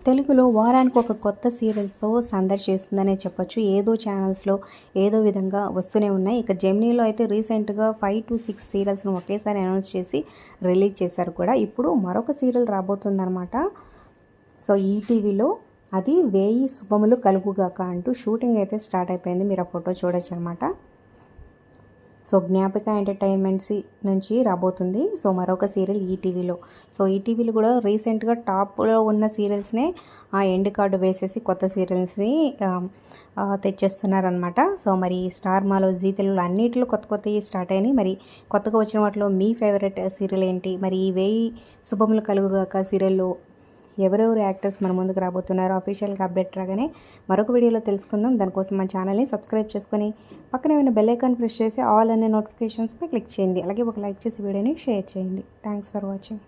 తెలుగులో వారానికి ఒక కొత్త సీరియల్స్తో సందడి చేస్తుందనే చెప్పొచ్చు. ఏదో ఛానల్స్లో ఏదో విధంగా వస్తూనే ఉన్నాయి. ఇక జెమినీలో అయితే రీసెంట్గా 5 to 6 సీరియల్స్ను ఒకేసారి అనౌన్స్ చేసి రిలీజ్ చేశారు కూడా. ఇప్పుడు మరొక సీరియల్ రాబోతుందన్నమాట. సో ఈటీవీలో అది 1000 శుభములు కలుగుగాక అంటూ షూటింగ్ అయితే స్టార్ట్ అయిపోయింది. మీరు ఆ ఫోటో చూడొచ్చు అనమాట. సో జ్ఞాపిక ఎంటర్టైన్మెంట్స్ నుంచి రాబోతుంది. సో మరొక సీరియల్ ఈటీవీలో. సో ఈటీవీలో కూడా రీసెంట్గా టాప్లో ఉన్న సీరియల్స్నే ఆ ఎండ్ కార్డు వేసేసి కొత్త సీరియల్స్ని తెచ్చేస్తున్నారనమాట. సో మరి స్టార్ మాలో, జీ తెలుగులో అన్నిటిలో కొత్త కొత్తవి స్టార్ట్ అయినాయి. మరి కొత్తగా వచ్చిన వాటిలో మీ ఫేవరెట్ సీరియల్ ఏంటి? మరి ఈ 1000 శుభములు కలుగుగాక సీరియల్లో ఎవరెవరు యాక్టర్స్ మన ముందుకు రాబోతున్నారో అఫీషియల్గా అప్డేట్ రాగానే మరొక వీడియోలో తెలుసుకుందాం. దానికోసం మన ఛానల్ని సబ్స్క్రైబ్ చేసుకొని పక్కనే ఉన్న బెల్ ఐకాన్ ప్రెస్ చేసి ఆల్ అనే నోటిఫికేషన్స్పై క్లిక్ చేయండి. అలాగే ఒక లైక్ చేసి వీడియోని షేర్ చేయండి. Thanks for watching.